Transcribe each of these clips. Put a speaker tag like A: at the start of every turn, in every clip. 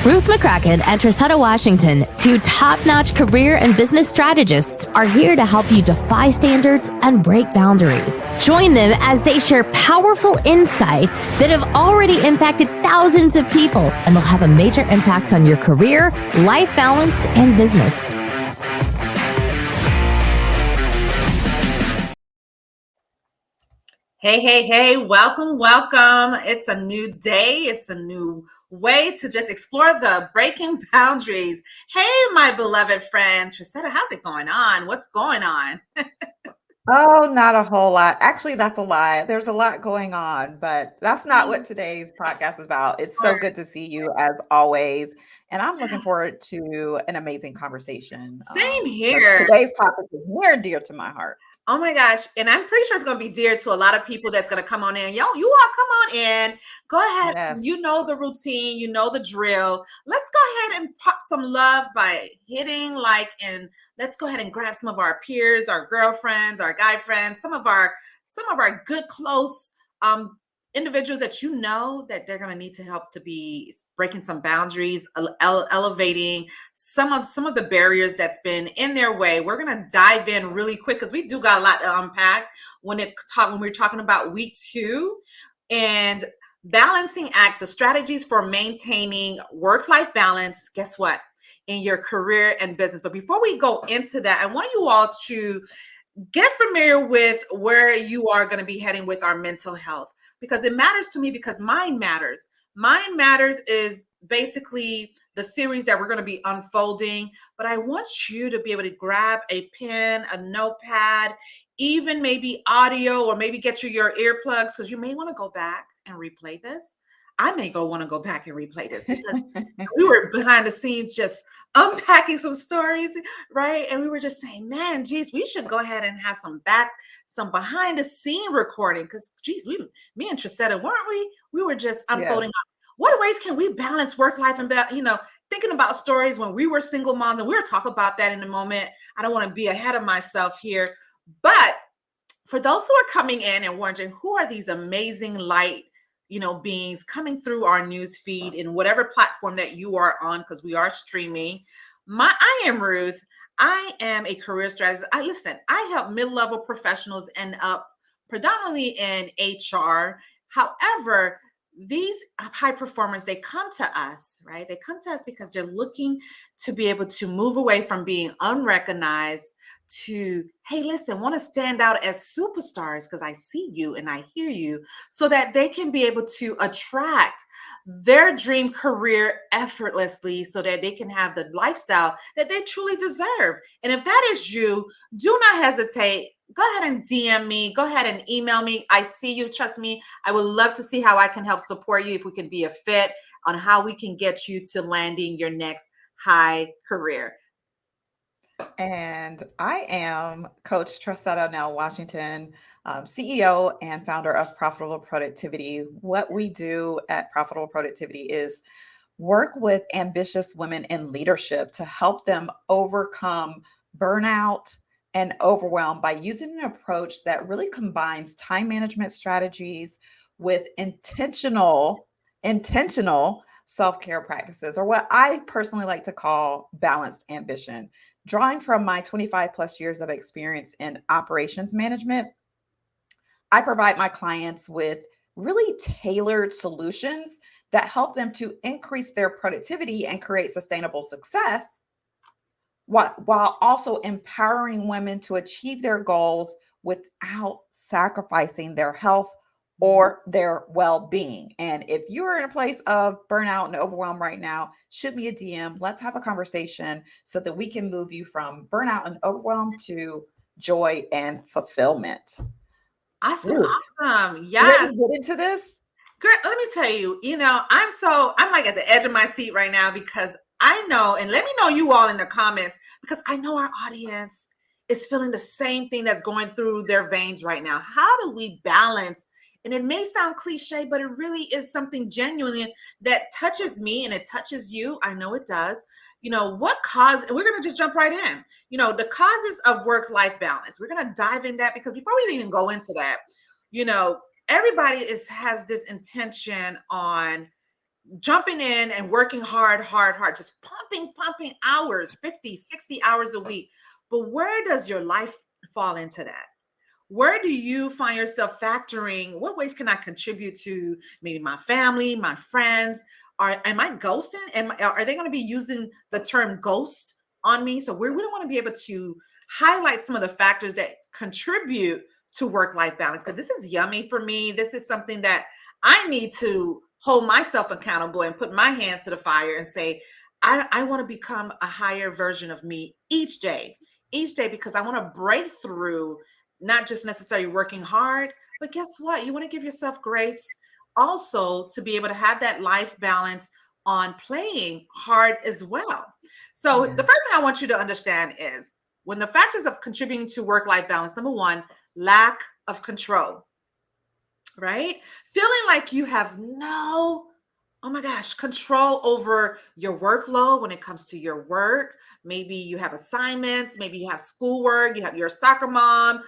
A: Ruth McCracken and Trissetta Washington, two top-notch career and business strategists, are here to help you defy standards and break boundaries. Join them as they share powerful insights that have already impacted thousands of people and will have a major impact on your career, life balance, and business.
B: Hey, welcome. It's a new day. It's a new way to just explore the breaking boundaries. Hey, my beloved friend, Trissetta, how's it going on? What's going on?
C: Oh, not a whole lot. Actually, that's a lie. There's a lot going on, but that's not what today's podcast is about. It's so good to see you as always. And I'm looking forward to an amazing conversin.
B: Same here.
C: Today's topic is near and dear to my heart.
B: Oh my gosh. And I'm pretty sure it's going to be dear to a lot of people that's going to come on in. You all come on in. Go ahead.
C: Yes.
B: You know the routine. You know the drill. Let's go ahead and pop some love by hitting like, and let's go ahead and grab some of our peers, our girlfriends, our guy friends, some of our good, close individuals that you know that they're going to need to help to be breaking some boundaries, elevating some of the barriers that's been in their way. We're going to dive in really quick because we do got a lot to unpack when we're talking about week 2 and balancing act, the strategies for maintaining work-life balance. Guess what? In your career and business. But before we go into that, I want you all to get familiar with where you are going to be heading with our mental health, because it matters to me, because mine matters. Mine matters is basically the series that we're going to be unfolding, but I want you to be able to grab a pen, a notepad, even maybe audio, or maybe get your earplugs, because you may want to go back and replay this. I may want to go back and replay this because we were behind the scenes just unpacking some stories, right? And we were just saying, man, geez, we should go ahead and have some behind the scene recording, because geez, me and Trissetta, weren't we? We were just unfolding what ways can we balance work life and thinking about stories when we were single moms, and we'll talk about that in a moment. I don't want to be ahead of myself here, but for those who are coming in and wondering who are these amazing light beings coming through our news feed in whatever platform that you are on, because we are streaming. I am Ruth. I am a career strategist. I help mid-level professionals end up predominantly in HR. However, these high performers, they come to us, right? They come to us because they're looking to be able to move away from being unrecognized to, hey, listen, want to stand out as superstars because I see you and I hear you, so that they can be able to attract their dream career effortlessly, so that they can have the lifestyle that they truly deserve. And if that is you, do not hesitate. Go ahead and DM me. Go ahead and email me. I see you. Trust me. I would love to see how I can help support you, if we can be a fit on how we can get you to landing your next high career.
C: And I am Coach Trissetta Washington, CEO and founder of Profitable Productivity. What we do at Profitable Productivity is work with ambitious women in leadership to help them overcome burnout and overwhelm by using an approach that really combines time management strategies with intentional self-care practices, or what I personally like to call balanced ambition. Drawing from my 25 plus years of experience in operations management, I provide my clients with really tailored solutions that help them to increase their productivity and create sustainable success, while also empowering women to achieve their goals without sacrificing their health or their well-being. And if you're in a place of burnout and overwhelm right now, shoot me a DM. Let's have a conversation so that we can move you from burnout and overwhelm to joy and fulfillment.
B: Awesome.
C: Yes. Ready to get into this?
B: Girl, let me tell you, I'm like at the edge of my seat right now, because I know, and let me know you all in the comments, because I know our audience is feeling the same thing that's going through their veins right now. How do we balance? And it may sound cliche, but it really is something genuine that touches me and it touches you. I know it does. What cause, and we're going to just jump right in, the causes of work-life balance. We're going to dive in that, because before we even go into that, everybody has this intention on jumping in and working hard, hard, hard, just pumping hours, 50, 60 hours a week. But where does your life fall into that? Where do you find yourself factoring? What ways can I contribute to maybe my family, my friends? Am I ghosting? Are they going to be using the term ghost on me? So we really want to be able to highlight some of the factors that contribute to work-life balance, because this is yummy for me. This is something that I need to hold myself accountable and put my hands to the fire and say, I want to become a higher version of me each day, because I want to break through, not just necessarily working hard, but guess what? You want to give yourself grace also to be able to have that life balance on playing hard as well. So the
C: Yeah.
B: first thing I want you to understand is, when the factors of contributing to work-life balance, number one, lack of control, right? Feeling like you have no, oh my gosh, control over your workload when it comes to your work. Maybe you have assignments, maybe you have schoolwork, you have your soccer mom,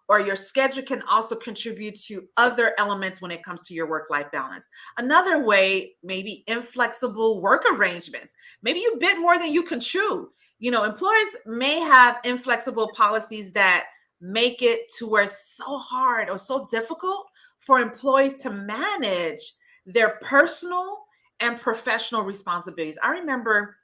B: or your schedule can also contribute to other elements when it comes to your work-life balance. Another way, maybe inflexible work arrangements. Maybe you bit more than you can chew. Employers may have inflexible policies that make it to where it's so hard or so difficult for employees to manage their personal and professional responsibilities. I remember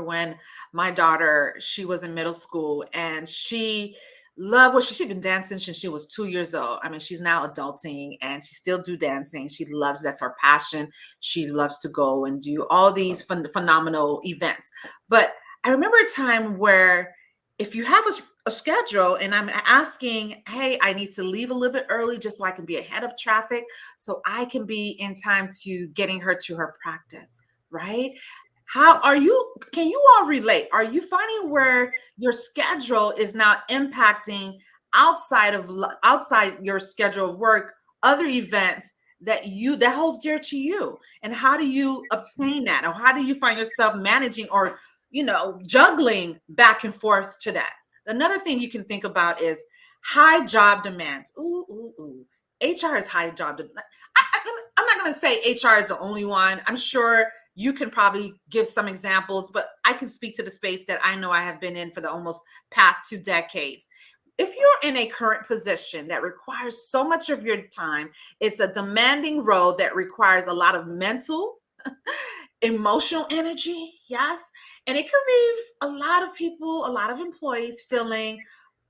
B: when my daughter, she was in middle school, and she loved what she'd been dancing since she was 2 years old. I mean, she's now adulting and she still do dancing. She loves, that's her passion. She loves to go and do all these phenomenal events. But I remember a time where, if you have a schedule and I'm asking, hey, I need to leave a little bit early just so I can be ahead of traffic, so I can be in time to getting her to her practice, right? Can you all relate? Are you finding where your schedule is now impacting outside your schedule of work, other events that holds dear to you? And how do you obtain that? Or how do you find yourself managing or juggling back and forth to that? Another thing you can think about is high job demands. Ooh. HR is high job demand. I'm not going to say HR is the only one. I'm sure you can probably give some examples, but I can speak to the space that I know I have been in for the almost past 2 decades. If you're in a current position that requires so much of your time, it's a demanding role that requires a lot of mental, emotional energy, yes, and it can leave a lot of people, a lot of employees feeling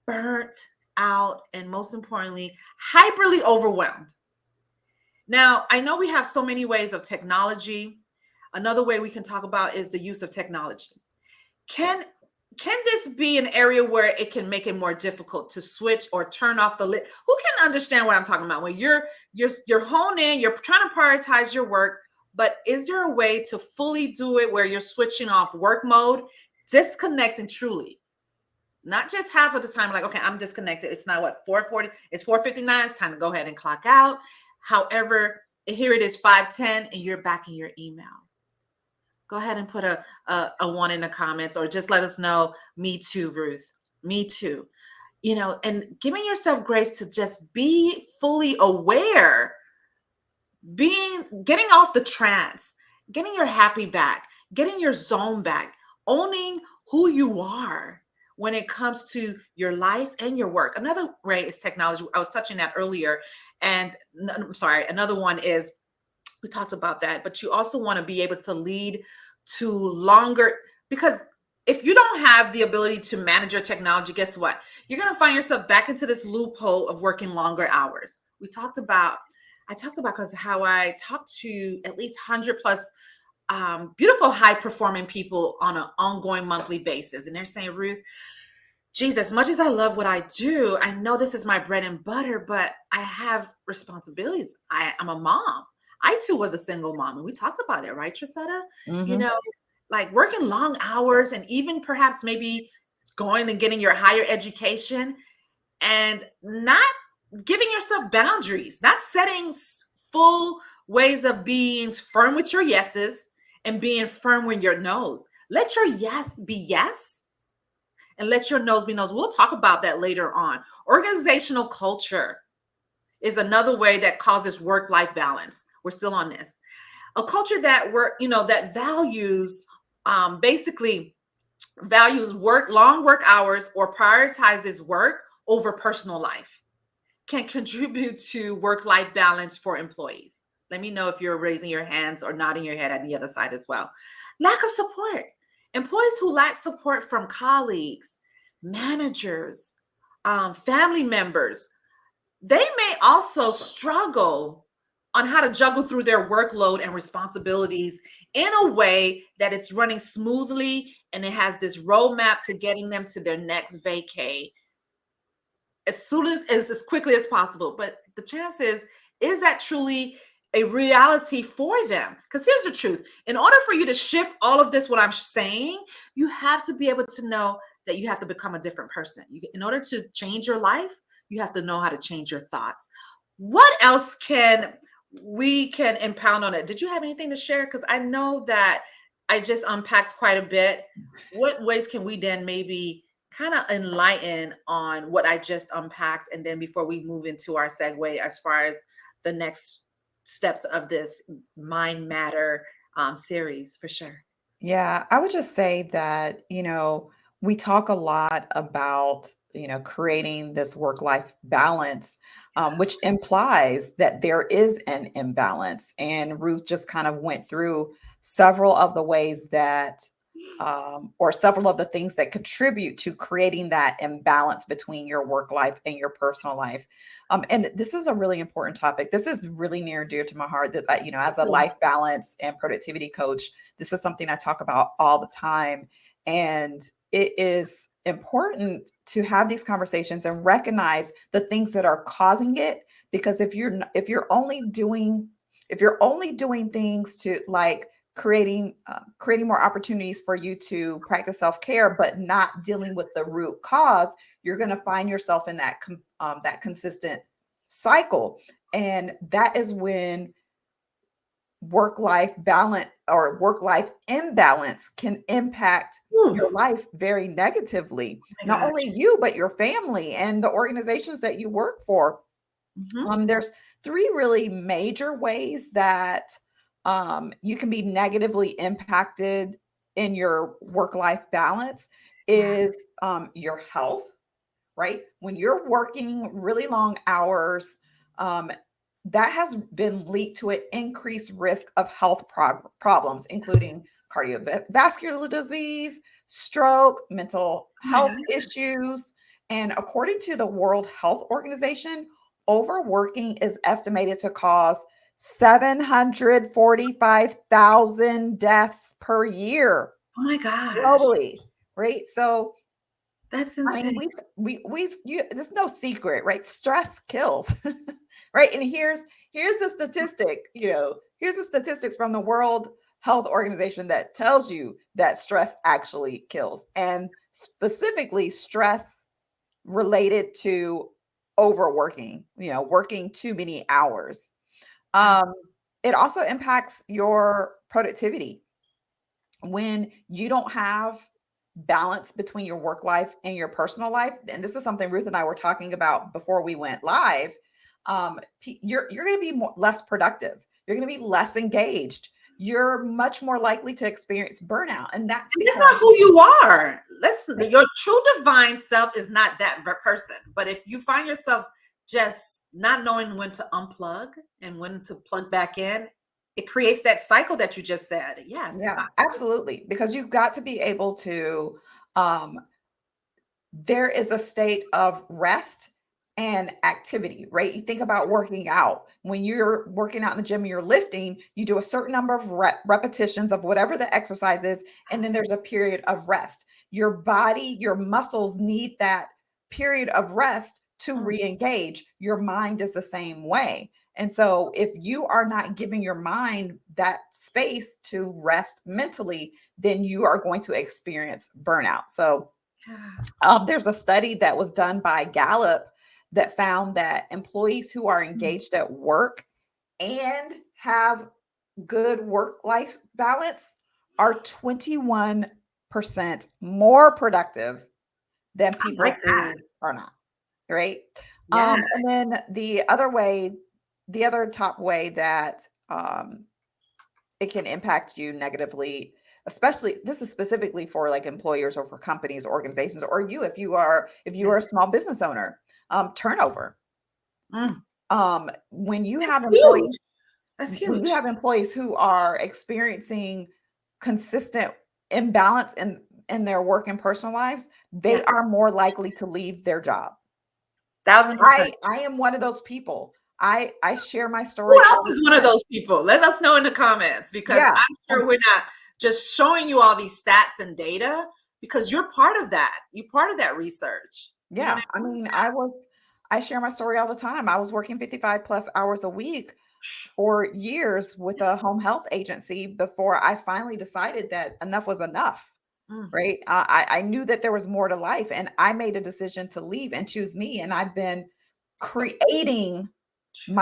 B: burnt out, and most importantly, hyperly overwhelmed. Now, I know we have so many ways of technology. Another way we can talk about is the use of technology. Can this be an area where it can make it more difficult to switch or turn off the lit? Who can understand what I'm talking about? When you're honed in, you're trying to prioritize your work, but is there a way to fully do it where you're switching off work mode, disconnecting truly? Not just half of the time, like, okay, I'm disconnected. It's not 4:40, it's 4:59. It's time to go ahead and clock out. However, here it is 5:10 and you're back in your email. Go ahead and put a one in the comments, or just let us know, me too, Ruth, me too. And giving yourself grace to just be fully aware, getting off the trance, getting your happy back, getting your zone back, owning who you are when it comes to your life and your work. Another way is technology. I was touching that earlier. And I'm sorry, another one is, we talked about that, but you also want to be able to lead to longer, because if you don't have the ability to manage your technology, guess what? You're going to find yourself back into this loophole of working longer hours. I talked about because how I talked to at least 100 plus beautiful, high performing people on an ongoing monthly basis. And they're saying, Ruth, geez, as much as I love what I do, I know this is my bread and butter, but I have responsibilities. I'm a mom. I too was a single mom, and we talked about it, right, Trisetta?
C: Mhm.
B: Like working long hours, and even perhaps maybe going and getting your higher education, and not giving yourself boundaries, not setting full ways of being firm with your yeses and being firm with your no's. Let your yes be yes, and let your no's be no's. We'll talk about that later on. Organizational culture. is another way that causes work-life balance. We're still on this. A culture that that values basically values long work hours or prioritizes work over personal life can contribute to work-life balance for employees. Let me know if you're raising your hands or nodding your head at the other side as well. Lack of support. Employees who lack support from colleagues, managers, family members, they may also struggle on how to juggle through their workload and responsibilities in a way that it's running smoothly and it has this roadmap to getting them to their next vacay as quickly as possible. But the chance is that truly a reality for them? Because here's the truth. In order for you to shift all of this, what I'm saying, you have to be able to know that you have to become a different person. In order to change your life, you have to know how to change your thoughts. What else can impound on it? Did you have anything to share? Because I know that I just unpacked quite a bit. What ways can we then maybe kind of enlighten on what I just unpacked? And then before we move into our segue, as far as the next steps of this Mind Matter series, for sure.
C: Yeah, I would just say that, we talk a lot about, creating this work-life balance, which implies that there is an imbalance. And Ruth just kind of went through several of the ways that, or several of the things that contribute to creating that imbalance between your work life and your personal life. And this is a really important topic. This is really near and dear to my heart. This, as a life balance and productivity coach, this is something I talk about all the time. And it is important to have these conversations and recognize the things that are causing it. Because if you're only doing things to like creating more opportunities for you to practice self-care, but not dealing with the root cause, you're going to find yourself in that consistent cycle. And that is when work-life balance or work-life imbalance can impact your life very negatively. Not only you, but your family and the organizations that you work for. There's three really major ways that you can be negatively impacted in your work-life balance is your health, right? When you're working really long hours, that has been linked to an increased risk of health problems, including cardiovascular disease, stroke, mental health issues. And according to the World Health Organization, overworking is estimated to cause 745,000 deaths per year.
B: Oh my gosh.
C: Globally, right? So
B: that's insane.
C: I mean, there's no secret, right? Stress kills, right? And here's the statistic, here's the statistics from the World Health Organization that tells you that stress actually kills, and specifically stress related to overworking, working too many hours. It also impacts your productivity. When you don't have balance between your work life and your personal life, and this is something Ruth and I were talking about before we went live, you're going to be less productive. You're going to be less engaged. You're much more likely to experience burnout. And that's
B: not who you are. Your true divine self is not that person. But if you find yourself just not knowing when to unplug and when to plug back in, it creates that cycle that you just said. Yes.
C: Yeah, absolutely. Because you've got to be able to, there is a state of rest and activity, right? You think about working out. When you're working out in the gym and you're lifting, you do a certain number of repetitions of whatever the exercise is, and then there's a period of rest. Your body, your muscles need that period of rest to re-engage. Your mind is the same way. And so if you are not giving your mind that space to rest mentally, then you are going to experience burnout. So there's a study that was done by Gallup that found that employees who are engaged at work and have good work-life balance are 21% more productive than people who are not, right?
B: Yeah.
C: And then the other top way that it can impact you negatively, especially this is specifically for like employers or for companies or organizations, or you if you are a small business owner, turnover.
B: Mm.
C: When you
B: That's
C: have
B: huge.
C: employees
B: That's
C: when you
B: huge.
C: have employees who are experiencing consistent imbalance in their work and personal lives, they
B: Yeah.
C: are more likely to leave their job.
B: 1000%.
C: I am one of those people. I share my
B: Who
C: story
B: else
C: all
B: is
C: the
B: one of
C: time.
B: those people? Let us know in the comments, because
C: Yeah.
B: I'm sure we're not just showing you all these stats and data because you're part of that. You're part of that research. You know what
C: Yeah. I mean, I share my story all the time. I was working 55 plus hours a week for years with a home health agency before I finally decided that enough was enough.
B: I mean?
C: Right. I knew that there was more to life and I made a decision to leave and choose me. And I've been creating
B: Choose.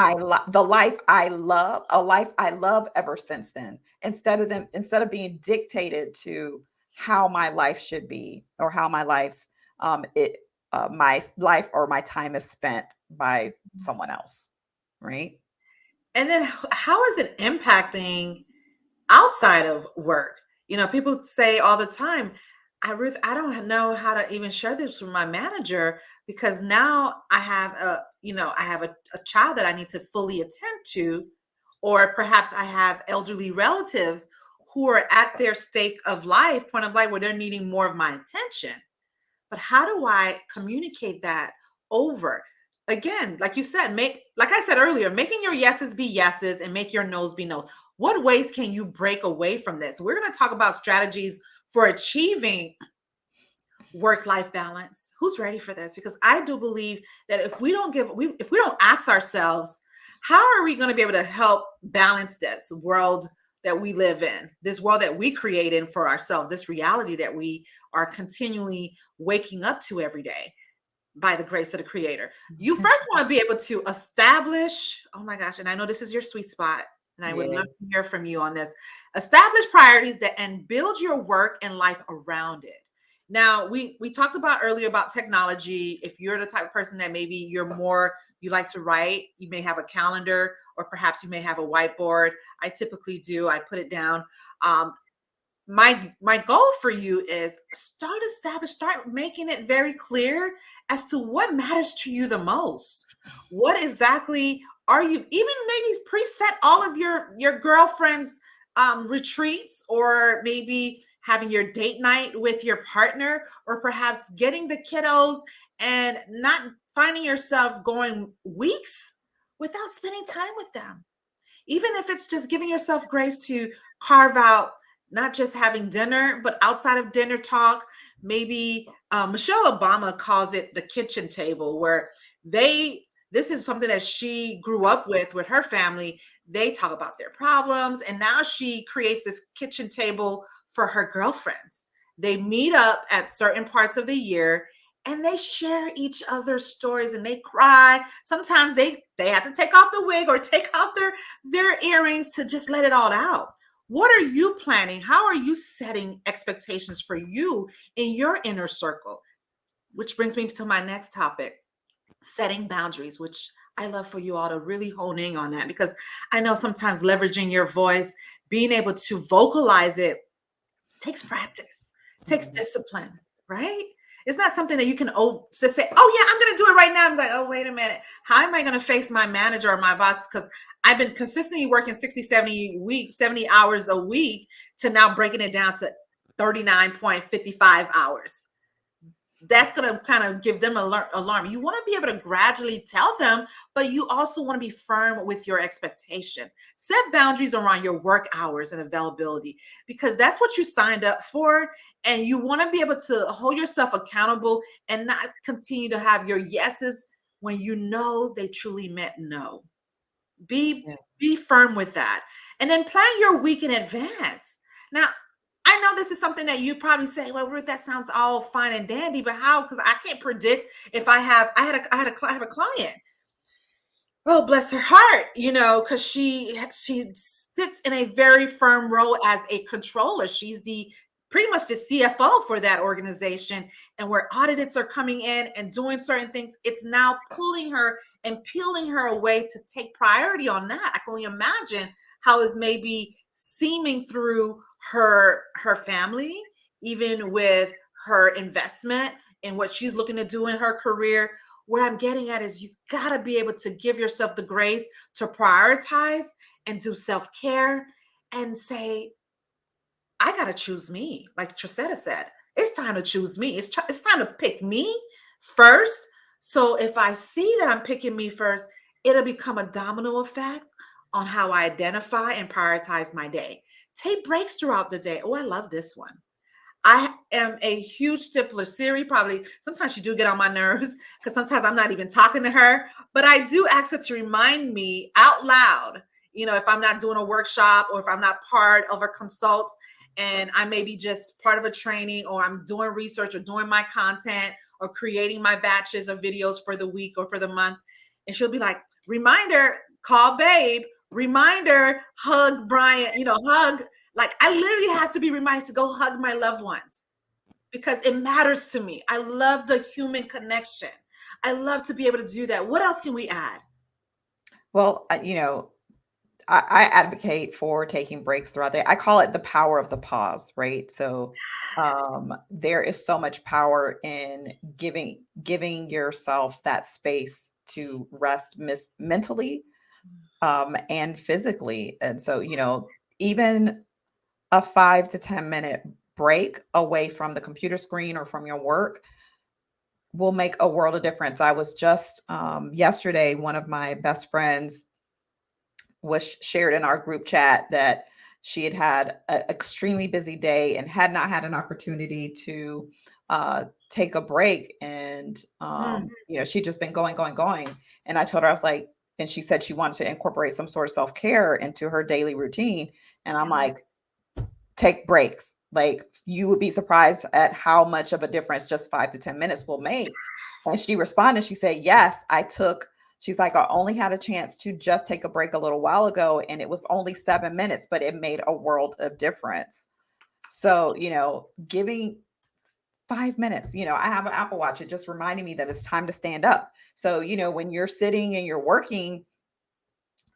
C: the life I love, a life I love ever since then, instead of being dictated to how my life should be or how my life, my life or my time is spent by someone else. Right.
B: And then how is it impacting outside of work? People say all the time, Ruth, I don't know how to even share this with my manager because now I have a child that I need to fully attend to, or perhaps I have elderly relatives who are at their point of life where they're needing more of my attention. But how do I communicate that over? Again, like you said, like I said earlier, making your yeses be yeses and make your nos be nos. What ways can you break away from this? We're going to talk about strategies for achieving work-life balance. Who's ready for this? Because I do believe that if we don't ask ourselves, how are we going to be able to help balance this world that we live in, this world that we create in for ourselves, this reality that we are continually waking up to every day by the grace of the creator? You first want to be able to establish, oh my gosh, and I know this is your sweet spot, and I would
C: Yeah.
B: love to hear from you on this. Establish priorities and build your work and life around it. Now, we talked about earlier about technology. If you're the type of person that maybe you like to write, you may have a calendar, or perhaps you may have a whiteboard. I typically do. I put it down. Um, my goal for you is start making it very clear as to what matters to you the most. What exactly are you, even maybe preset all of your girlfriend's retreats, or maybe having your date night with your partner, or perhaps getting the kiddos and not finding yourself going weeks without spending time with them. Even if it's just giving yourself grace to carve out, not just having dinner, but outside of dinner talk. Maybe Michelle Obama calls it the kitchen table, where this is something that she grew up with her family. They talk about their problems, and now she creates this kitchen table for her girlfriends. They meet up at certain parts of the year and they share each other's stories and they cry. Sometimes they have to take off the wig or take off their earrings to just let it all out. What are you planning? How are you setting expectations for you in your inner circle? Which brings me to my next topic, setting boundaries, which I love for you all to really hone in on that, because I know sometimes leveraging your voice, being able to vocalize it, takes practice, takes
C: Mhm.
B: discipline, right? It's not something that you can just say, oh yeah, I'm going to do it right now. I'm like, oh, wait a minute. How am I going to face my manager or my boss? Because I've been consistently working 60, 70 hours a week, to now breaking it down to 39.55 hours. That's going to kind of give them alarm. You want to be able to gradually tell them, but you also want to be firm with your expectations. Set boundaries around your work hours and availability, because that's what you signed up for. And you want to be able to hold yourself accountable and not continue to have your yeses when you know they truly meant no. Be
C: Yeah.
B: be firm with that. And then plan your week in advance. Now, I know this is something that you probably say, well, Ruth, that sounds all fine and dandy, but how? Because I can't predict if I have a client. Oh, bless her heart, because she sits in a very firm role as a controller. She's the pretty much the CFO for that organization, and where audits are coming in and doing certain things, it's now pulling her and peeling her away to take priority on that. I can only imagine how it's maybe seeming through her family, even with her investment and what she's looking to do in her career. Where I'm getting at is you got to be able to give yourself the grace to prioritize and do self-care and say, I got to choose me. Like Trisetta said, it's time to choose me. It's time to pick me first. So if I see that I'm picking me first, it'll become a domino effect on how I identify and prioritize my day. Take breaks throughout the day. Oh, I love this one. I am a huge stippler. Siri probably, sometimes she do get on my nerves because sometimes I'm not even talking to her, but I do ask her to remind me out loud, if I'm not doing a workshop or if I'm not part of a consult and I may be just part of a training, or I'm doing research or doing my content or creating my batches of videos for the week or for the month. And she'll be like, reminder, call babe, reminder, hug Brian, hug. Like I literally have to be reminded to go hug my loved ones because it matters to me. I love the human connection. I love to be able to do that. What else can we add?
C: Well, I advocate for taking breaks throughout the day. I call it the power of the pause, right? So there is so much power in giving yourself that space to rest mentally and physically. And so, even a 5 to 10 minute break away from the computer screen or from your work will make a world of difference. I was just yesterday, one of my best friends was shared in our group chat that she had an extremely busy day and had not had an opportunity to take a break. And, she'd just been going. And I told her, I was like, and she said she wanted to incorporate some sort of self-care into her daily routine. And I'm like, take breaks. Like you would be surprised at how much of a difference just 5 to 10 minutes will make. And she responded, she said, yes, she's like, I only had a chance to just take a break a little while ago, and it was only 7 minutes, but it made a world of difference. So, giving 5 minutes, I have an Apple Watch. It just reminded me that it's time to stand up. So, when you're sitting and you're working,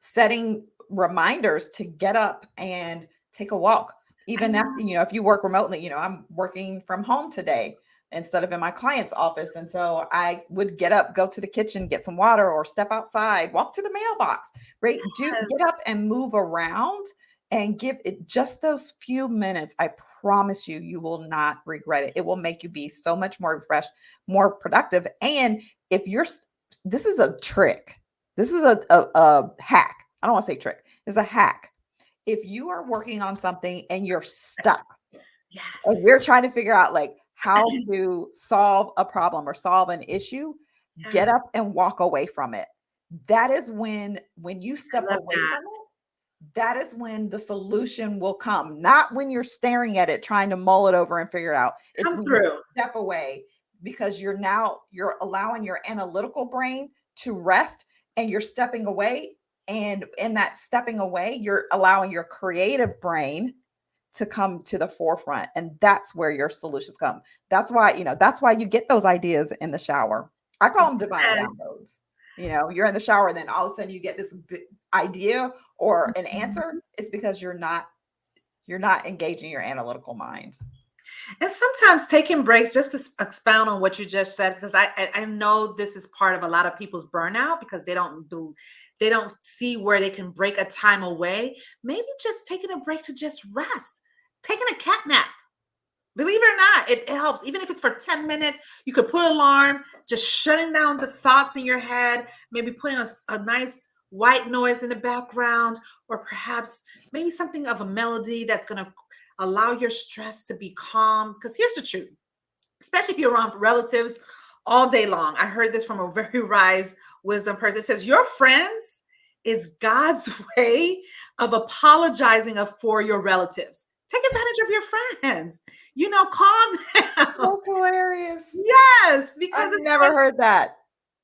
C: setting reminders to get up and take a walk. Even that, if you work remotely, I'm working from home today instead of in my client's office. And so I would get up, go to the kitchen, get some water, or step outside, walk to the mailbox, right? Get up and move around and give it just those few minutes. I promise you, you will not regret it. It will make you be so much more refreshed, more productive. And this is a trick. This is a hack. I don't want to say trick. It's a hack. If you are working on something and you're stuck,
B: yes,
C: and you're trying to figure out like how to solve a problem or solve an issue, get up and walk away from it. That is when you step away from it, that is when the solution will come. Not when you're staring at it, trying to mull it over and figure it out. It's when you step away, because you're allowing your analytical brain to rest, and you're stepping away. And in that stepping away, you're allowing your creative brain to come to the forefront. And that's where your solutions come. That's why you get those ideas in the shower. I call them divine downloads. You're in the shower, and then all of a sudden you get this idea or an answer. It's because you're not engaging your analytical mind.
B: And sometimes taking breaks, just to expound on what you just said, because I know this is part of a lot of people's burnout because they don't see where they can break a time away. Maybe just taking a break to just rest, taking a cat nap. Believe it or not, it helps. Even if it's for 10 minutes, you could put an alarm, just shutting down the thoughts in your head, maybe putting a nice white noise in the background, or perhaps maybe something of a melody that's going to allow your stress to be calm. Because here's the truth, especially if you're around relatives all day long. I heard this from a very wise wisdom person. It says, your friends is God's way of apologizing for your relatives. Take advantage of your friends. Call them.
C: That's hilarious.
B: Yes, because
C: I've never heard that.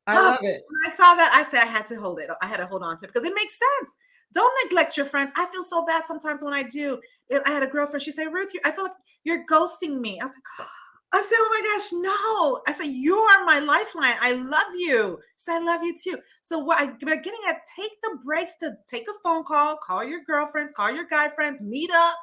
C: I love it.
B: When I saw that, I said I had to hold it. I had to hold on to it because it makes sense. Don't neglect your friends. I feel so bad sometimes when I do. I had a girlfriend. She said, Ruth, I feel like you're ghosting me. I said, oh my gosh, no. I said, you are my lifeline. I love you. She said, I love you too. So what I'm getting at, take the breaks to take a phone call your girlfriends, call your guy friends, meet up,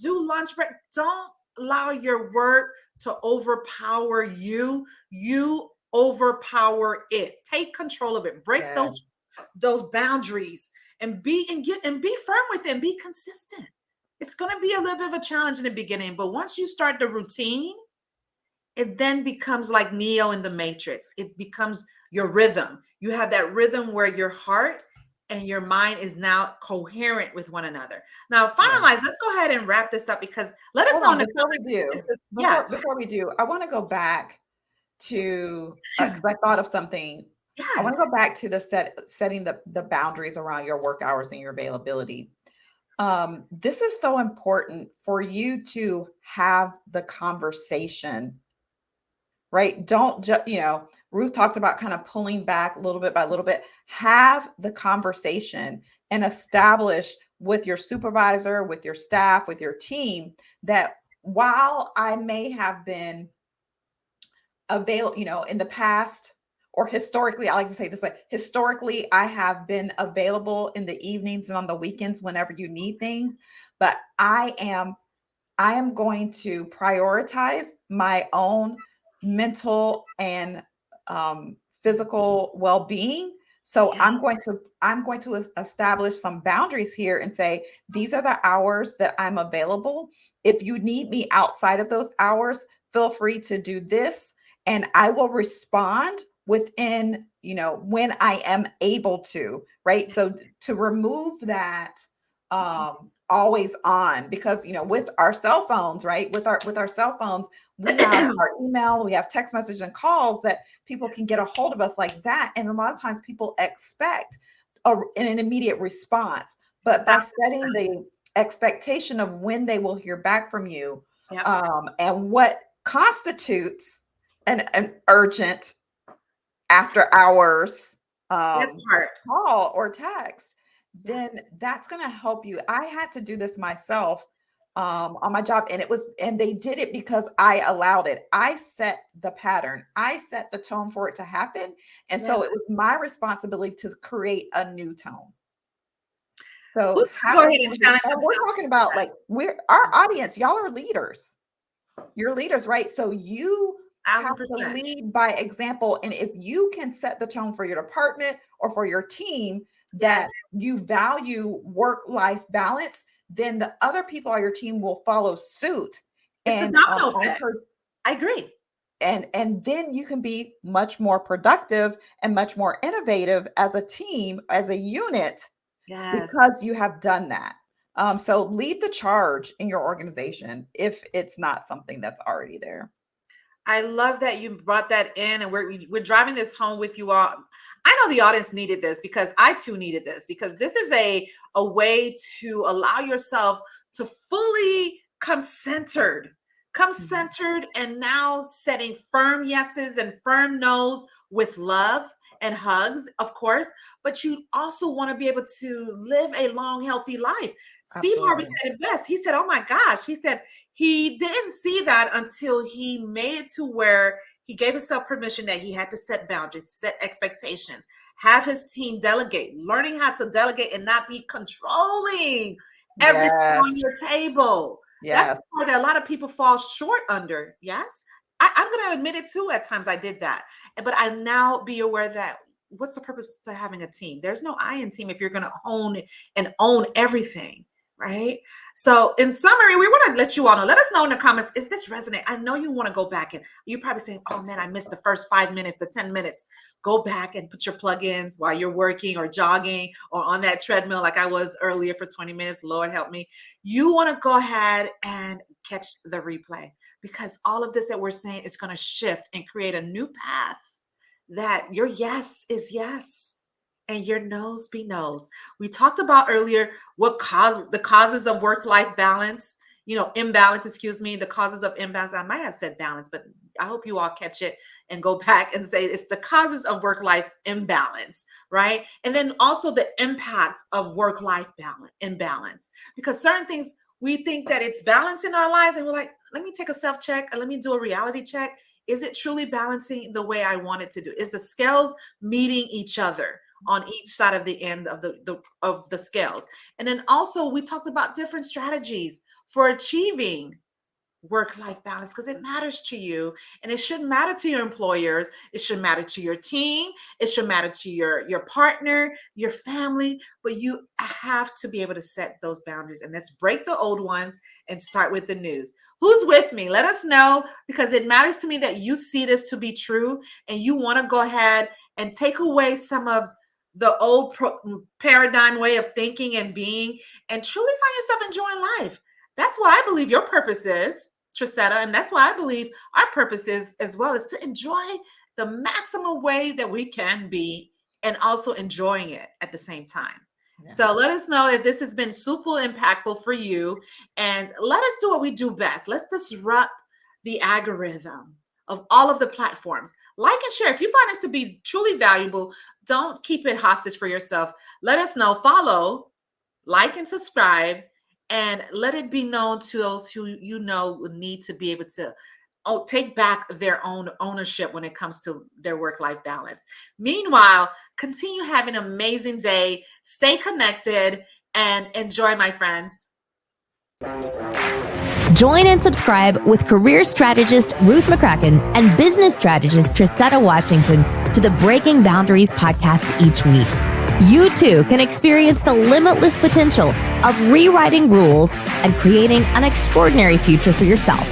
B: do lunch break. Don't allow your work to overpower you. You overpower it. Take control of it. Break those boundaries and be firm with it and be consistent. It's going to be a little bit of a challenge in the beginning, but once you start the routine, it then becomes like Neo in the Matrix. It becomes your rhythm. You have that rhythm where your heart and your mind is now coherent with one another. Now, finalize, let's go ahead and wrap this up because let us know in the comments.
C: Before we do, I want to go back to, because I thought of something. Yes. I want to go back to the setting the boundaries around your work hours and your availability. This is so important for you to have the conversation, right? Don't just, Ruth talked about kind of pulling back little bit by little bit. Have the conversation and establish with your supervisor, with your staff, with your team that while I may have been available, in the past, or historically, I like to say it this way, historically, I have been available in the evenings and on the weekends whenever you need things, but I am going to prioritize my own mental and physical well-being. So yes. I'm going to establish some boundaries here and say, these are the hours that I'm available. If you need me outside of those hours, feel free to do this. And I will respond within, when I am able to, right? So to remove that always on, because, with our cell phones, right? With our cell phones, we have our email, we have text messages and calls that people can get a hold of us like that. And a lot of times people expect an immediate response, but by setting the expectation of when they will hear back from you, and what constitutes an urgent after hours call or text, then that's going to help you. I had to do this myself on my job, and they did it because I allowed it. I set the pattern. I set the tone for it to happen. And so it was my responsibility to create a new tone. So
B: go ahead and challenge
C: we're talking about our audience, y'all are leaders. You're leaders, right? So you have to lead by example. And if you can set the tone for your department or for your team that you value work-life balance, then the other people on your team will follow suit.
B: It's a domino effect. I agree.
C: And then you can be much more productive and much more innovative as a team, as a unit, because you have done that. So lead the charge in your organization if it's not something that's already there.
B: I love that you brought that in, and we're driving this home with you all. I know the audience needed this because I too needed this, because this is a way to allow yourself to fully come centered, and now setting firm yeses and firm nos with love and hugs, of course, but you also want to be able to live a long, healthy life. Absolutely. Steve Harvey said it best. He said, oh my gosh, he said he didn't see that until he made it to where he gave himself permission that he had to set boundaries, set expectations, have his team delegate, learning how to delegate and not be controlling everything on your table. That's the part that a lot of people fall short under. Yes. I'm going to admit it too. At times I did that, but I now be aware that what's the purpose to having a team? There's no I in team if you're going to own everything, right? So in summary, we want to let you all know, let us know in the comments, is this resonate? I know you want to go back and you're probably saying, oh man, I missed the first 5 minutes to 10 minutes. Go back and put your plugins while you're working or jogging or on that treadmill like I was earlier for 20 minutes. Lord help me. You want to go ahead and catch the replay, because all of this that we're saying is going to shift and create a new path that your yes is yes and your no's be no's. We talked about earlier the causes of work-life balance. imbalance, the causes of imbalance. I might have said balance, but I hope you all catch it and go back and say it's the causes of work-life imbalance, right? And then also the impact of work-life imbalance, because certain things we think that it's balance in our lives, and we're like, let me take a self-check and let me do a reality check. Is it truly balancing the way I want it to do? Is the scales meeting each other on each side of the end of the scales? And then also we talked about different strategies for achieving work-life balance, because it matters to you, and it should matter to your employers. It should matter to your team. It should matter to your partner, your family, but you have to be able to set those boundaries, and let's break the old ones and start with the news. Who's with me? Let us know, because it matters to me that you see this to be true and you want to go ahead and take away some of the old paradigm way of thinking and being, and truly find yourself enjoying life. That's what I believe your purpose is, Trisetta, and that's why I believe our purpose is as well, is to enjoy the maximum way that we can be, and also enjoying it at the same time. Yeah. So let us know if this has been super impactful for you, and let us do what we do best. Let's disrupt the algorithm of all of the platforms. Like and share. If you find this to be truly valuable, don't keep it hostage for yourself. Let us know, follow, like, and subscribe, and let it be known to those who need to be able to take back their own ownership when it comes to their work-life balance. Meanwhile, continue having an amazing day. Stay connected and enjoy, my friends.
A: Join and subscribe with career strategist Ruth McCracken and business strategist Trisetta Washington to the Breaking Boundaries podcast each week. You too can experience the limitless potential of rewriting rules and creating an extraordinary future for yourself.